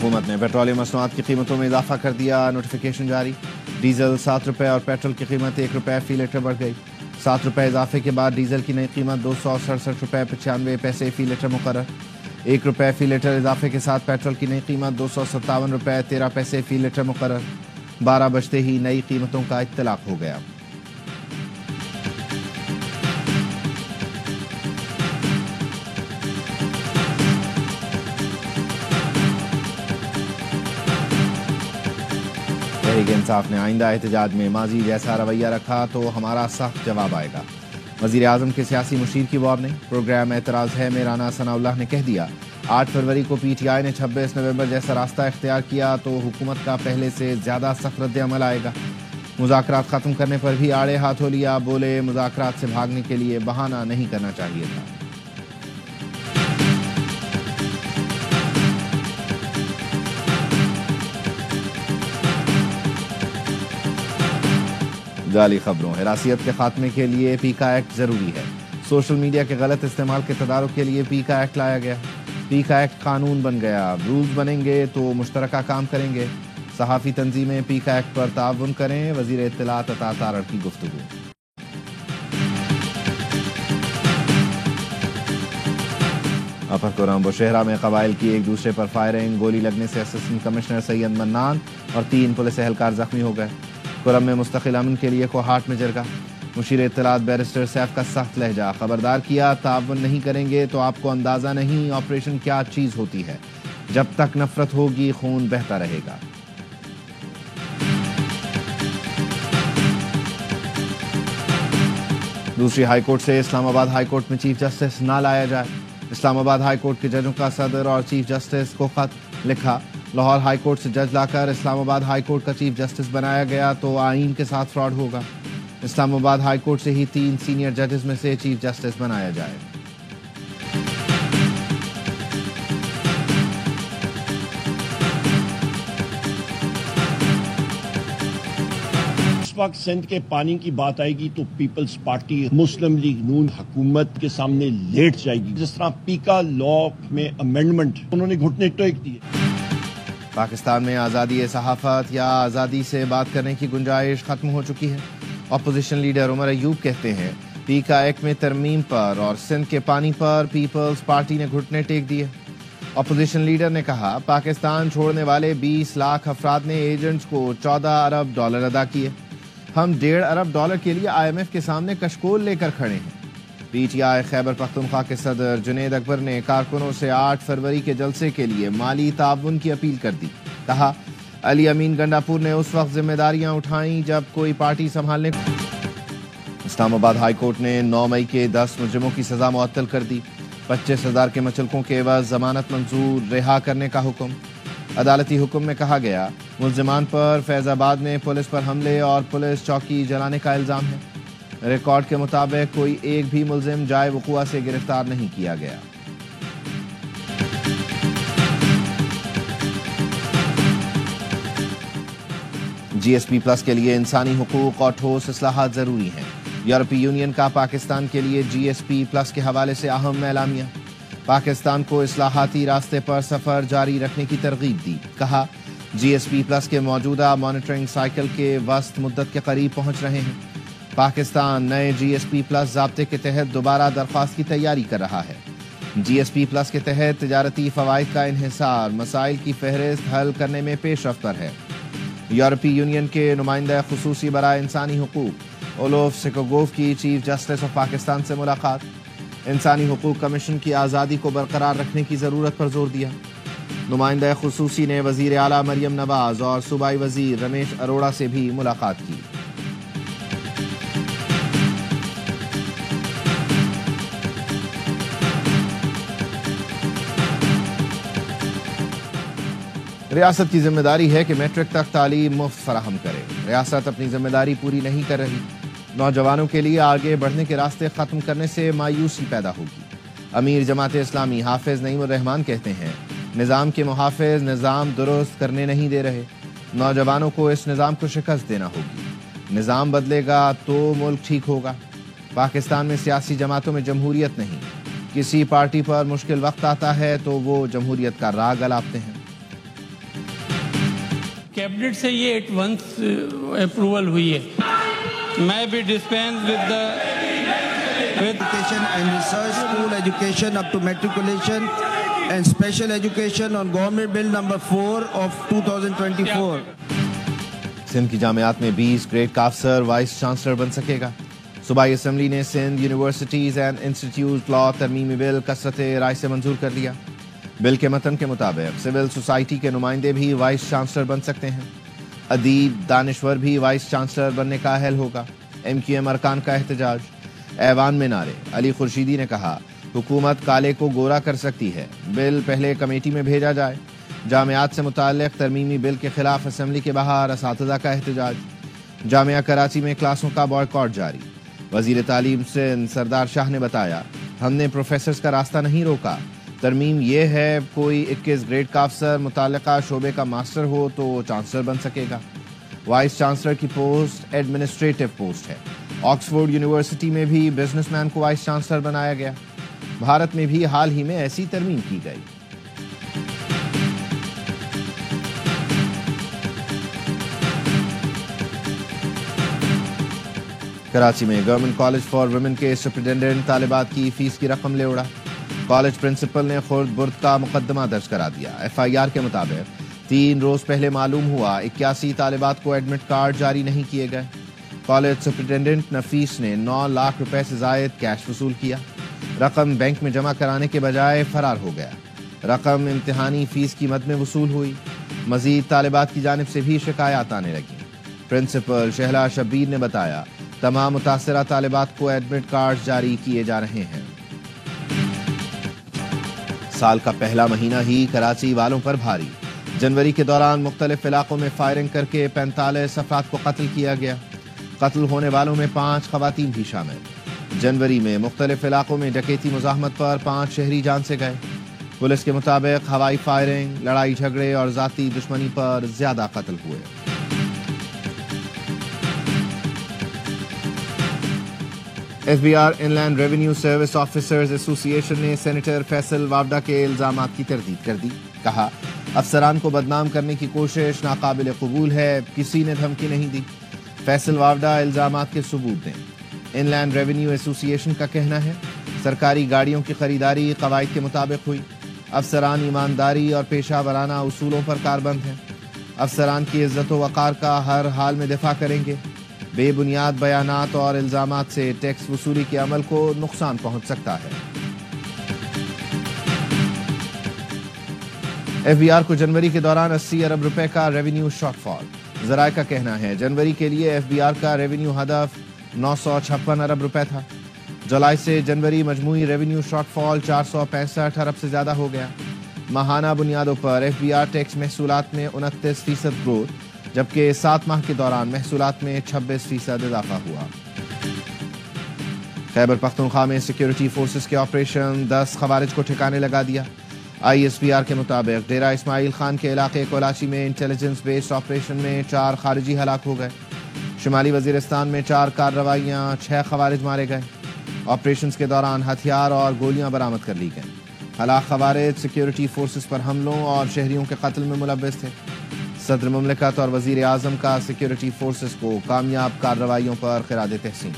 हुकूमत ने पेट्रोलियम मसनूआत की कीमतों में इजाफा कर दिया, नोटिफिकेशन जारी। डीजल 7 रुपये और पेट्रोल की कीमत 1 रुपये फी लीटर बढ़ गई। 7 रुपये इजाफे के बाद डीजल की नई कीमत 267 रुपये 95 पैसे फी लीटर मुकर्रर। 1 रुपये फी लीटर इजाफे के साथ पेट्रोल की नई कीमत 257 रुपये 13 पैसे फी लीटर मुकर्रर। 12 बजते ही नई कीमतों का इत्तलाक हो गया। तहरीक इंसाफ ने आइंदा एहतजाज में माजी जैसा रवैया रखा तो हमारा सख्त जवाब आएगा। वज़ीर आज़म के सियासी मुशीर की वार्निंग। प्रोग्राम एतराज़ है में राना सनाउल्लाह ने कह दिया। 8 फरवरी को PTI ने 26 नवंबर जैसा रास्ता इख्तियार किया तो हुकूमत का पहले से ज़्यादा सख्त रद्द अमल आएगा। मुज़ाकरात ख़त्म करने पर भी आड़े हाथों लिया, बोले मुज़ाकरात से भागने के लिए बहाना नहीं करना चाहिए था। जाली खबरों। हिरासियत के खात्मे के लिए पीका एक्ट जरूरी है। सोशल मीडिया के गलत इस्तेमाल के तदारुक के लिए पीका एक्ट लाया गया। पीका एक्ट कानून बन गया। रूल्स बनेंगे तो मुश्तरका काम करेंगे। सहाफ़ी तंजीमें पीका एक्ट पर ताउन करें। वज़ीर इत्तलात अता तारड़ की गुफ्तगू। अपर कोरम बुशहरा में कबाइल की एक दूसरे पर फायरिंग। गोली लगने से असिस्टेंट कमिश्नर सैयद मन्नान और 3 पुलिस एहलकार जख्मी हो गए। कोरम में मुस्तकिल अमन के लिए कोहाट में जरगा। मुशीर इत्तलात बैरिस्टर सैफ का सख्त लहजा। खबरदार किया, ताउन नहीं करेंगे तो आपको अंदाजा नहीं ऑपरेशन क्या चीज होती है। जब तक नफरत होगी खून बहता रहेगा। दूसरी हाईकोर्ट से इस्लामाबाद हाईकोर्ट में चीफ जस्टिस ना लाया जाए। इस्लामाबाद हाईकोर्ट के जजों का सदर और चीफ जस्टिस को खत लिखा। लाहौर हाईकोर्ट से जज लाकर इस्लामाबाद हाईकोर्ट का चीफ जस्टिस बनाया गया तो आईन के साथ फ्रॉड होगा। इस्लामाबाद हाईकोर्ट से ही 3 सीनियर जजेस में से चीफ जस्टिस बनाया जाए। इस वक्त सिंध के पानी की बात आएगी तो पीपल्स पार्टी मुस्लिम लीग नून हुकूमत के सामने लेट जाएगी। जिस तरह पीका लॉ में अमेंडमेंट उन्होंने घुटने टेक दिए। पाकिस्तान में आज़ादी सहाफ़त या आज़ादी से बात करने की गुंजाइश खत्म हो चुकी है। अपोजिशन लीडर उमर अयूब कहते हैं पीका एक्ट में तरमीम पर और सिंध के पानी पर पीपल्स पार्टी ने घुटने टेक दिए। अपोजिशन लीडर ने कहा पाकिस्तान छोड़ने वाले 20 लाख अफराद ने एजेंट्स को $14 अरब अदा किए। हम $1.5 अरब के लिए IMF के सामने कशकोल लेकर खड़े हैं। PTI खैबर पख्तूनख्वा के सदर जुनेद अकबर ने कारकुनों से 8 फरवरी के जलसे के लिए माली ताउन की अपील कर दी। कहा अली अमीन गंडापुर ने उस वक्त जिम्मेदारियां उठाई जब कोई पार्टी संभालने। इस्लामाबाद हाई कोर्ट ने 9 मई के 10 मुजरिमों की सजा मुअत्तल कर दी। 25,000 के मचलकों के एवज जमानत मंजूर, रिहा करने का हुक्म। अदालती हुक्म में कहा गया मुल्जिमान पर फैजाबाद में पुलिस पर हमले और पुलिस चौकी जलाने का इल्जाम है। रिकॉर्ड के मुताबिक कोई एक भी मुल्जिम जाए वक़ुआ से गिरफ्तार नहीं किया गया। GSP प्लस के लिए इंसानी हुकूक और ठोस इस्लाहात जरूरी हैं। यूरोपीय यूनियन का पाकिस्तान के लिए GSP प्लस के हवाले से अहम एलामिया। पाकिस्तान को इस्लाहाती रास्ते पर सफर जारी रखने की तरगीब दी। कहा GSP प्लस के मौजूदा मॉनिटरिंग साइकिल के वस्त मुद्दत के करीब पहुंच रहे हैं। पाकिस्तान नए GSP प्लस ज़ाब्ते के तहत दोबारा दरख्वास्त की तैयारी कर रहा है। GSP प्लस के तहत तिजारती फ़वाइद का इन्हिसार मसाइल की फहरिस्त हल करने में पेशरफ्त पर है। यूरोपीय यूनियन के नुमाइंदा खुसूसी बराए इंसानी हुकूक ओलोफ सिकोगोव की चीफ जस्टिस ऑफ पाकिस्तान से मुलाकात। इंसानी हुकूक कमीशन की आज़ादी को बरकरार रखने की ज़रूरत पर जोर दिया। नुमाइंदा खुसूसी ने वज़ीर आला मरियम नवाज और सूबाई वज़ीर रमेश अरोड़ा से भी मुलाकात की। रियासत की जिम्मेदारी है कि मैट्रिक तक तालीम मुफ्त फराहम करे। रियासत अपनी जिम्मेदारी पूरी नहीं कर रही। नौजवानों के लिए आगे बढ़ने के रास्ते खत्म करने से मायूसी पैदा होगी। अमीर जमात इस्लामी हाफिज नईमुर रहमान कहते हैं निज़ाम के मुहाफिज निज़ाम दुरुस्त करने नहीं दे रहे। नौजवानों को इस निज़ाम को शिकस्त देना होगी। निज़ाम बदलेगा तो मुल्क ठीक होगा। पाकिस्तान में सियासी जमातों में जमहूरियत नहीं। किसी पार्टी पर मुश्किल वक्त आता है तो वो जमहूरियत का राग अलापते हैं। कैबिनेट से ये एट वंस अप्रूवल हुई है। मैं भी dispense with education and research, school education up to matriculation and special education on Government Bill number 4 of 2024. Sindh की जामियात में 20 ग्रेड का अफसर वाइस चांसलर बन सकेगा। सूबाई असम्बली ने Sindh universities and institute law तरमीमी बिल कसरत राय से मंजूर कर लिया। बिल के मतन के मुताबिक सिविल सोसाइटी के नुमाइंदे भी वाइस चांसलर बन सकते हैं। अदीब दानिश्वर भी वाइस चांसलर बनने का अहल होगा। MQM अरकान का एहतजाज, ऐवान में नारे। अली खुर्शीदी ने कहा हुकूमत काले को गोरा कर सकती है, बिल पहले कमेटी में भेजा जाए। जामियात से मुताल्लिक तरमीमी बिल के खिलाफ असम्बली के बाहर असातिज़ा का एहतजाज। जामिया कराची में क्लासों का बॉयकॉट जारी। वज़ीर तालीम सिंध सरदार शाह ने बताया हमने प्रोफेसर्स का रास्ता नहीं रोका, तरमीम ये है कोई 21 ग्रेड का अफसर मुताल्लिका शोबे का मास्टर हो तो चांसलर बन सकेगा। वाइस चांसलर की पोस्ट एडमिनिस्ट्रेटिव पोस्ट है। ऑक्सफोर्ड यूनिवर्सिटी में भी बिजनेसमैन को वाइस चांसलर बनाया गया। भारत में भी हाल ही में ऐसी तरमीम की गई। कराची में गवर्नमेंट कॉलेज फॉर वुमेन के सुपरिटेंडेंट तालिबात की फीस की रकम ले उड़ा। कॉलेज प्रिंसिपल ने खुद बुर्द का मुकदमा दर्ज करा दिया। FIR के मुताबिक 3 रोज पहले मालूम हुआ 81 तालिबात को एडमिट कार्ड जारी नहीं किए गए। कॉलेज सुपरिटेंडेंट नफीस ने 9 लाख रुपए से जायद कैश वसूल किया। रकम बैंक में जमा कराने के बजाय फरार हो गया। रकम इम्तिहानी फीस की मद में वसूल हुई। मजीद तालिबात की जानिब से भी शिकायत आने लगी। प्रिंसिपल शहला शब्बीर ने बताया तमाम मुतासरा तालिबात को एडमिट कार्ड जारी किए जा रहे हैं। साल का पहला महीना ही कराची वालों पर भारी। जनवरी के दौरान मुख्तलिफ इलाकों में फायरिंग करके 45 अफराद को कत्ल किया गया। कत्ल होने वालों में 5 खवातीन भी शामिल। जनवरी में मुख्तलिफ इलाकों में डकैती मुजाहमत पर 5 शहरी जान से गए। पुलिस के मुताबिक हवाई फायरिंग, लड़ाई झगड़े और जाती दुश्मनी पर ज्यादा कत्ल हुए। FBR inland revenue service officers association ने सेनेटर फैसल वावडा के इल्जामात की तरदीद कर दी। कहा अफसरान को बदनाम करने की कोशिश नाकाबिल कबूल है, किसी ने धमकी नहीं दी। फैसल वावडा इल्जामात के सबूत दें। इनलैंड रेवेन्यू एसोसिएशन का कहना है सरकारी गाड़ियों की खरीदारी कवायद के मुताबिक हुई। अफसरान ईमानदारी और पेशा वराना उसूलों पर कारबंद हैं। अफसरान की इज्जत व वक़ार का हर हाल में दिफा करेंगे। बेबुनियाद बयानात और इल्जामात से टैक्स वसूली के अमल को नुकसान पहुंच सकता है। FBR को जनवरी के दौरान 80 अरब रुपए का रेवेन्यू शॉर्टफॉल। ज़राए का कहना है जनवरी के लिए FBR का रेवेन्यू हदफ 956 अरब रुपए था। जुलाई से जनवरी मजमूई रेवेन्यू शॉर्टफॉल 465 अरब से ज्यादा हो गया। माहाना बुनियादों पर FBR टैक्स महसूलात में 29% ग्रोथ, जबकि 7 माह के दौरान महसूलात में 26% इजाफा हुआ। खैबर पख्तूनख्वा में सिक्योरिटी फोर्सेस के ऑपरेशन 10 खवारिज को ठिकाने लगा दिया। ISPR के मुताबिक डेरा इस्माइल खान के इलाके कोलाची में इंटेलिजेंस बेस्ड ऑपरेशन में 4 खारिजी हलाक हो गए। शुमाली वजीरिस्तान में 4 कार्रवाइयां, 6 खवारिज मारे गए। ऑपरेशंस के दौरान हथियार और गोलियां बरामद कर ली गईं। हलाक खवारिज सिक्योरिटी फोर्सेस पर हमलों और शहरियों के कत्ल में मुलव्वस थे। सदर मुमलिकत और वजीर आजम का सिक्योरिटी फोर्सेस को कामयाब कार्रवाइयों पर खिराद तहसीन।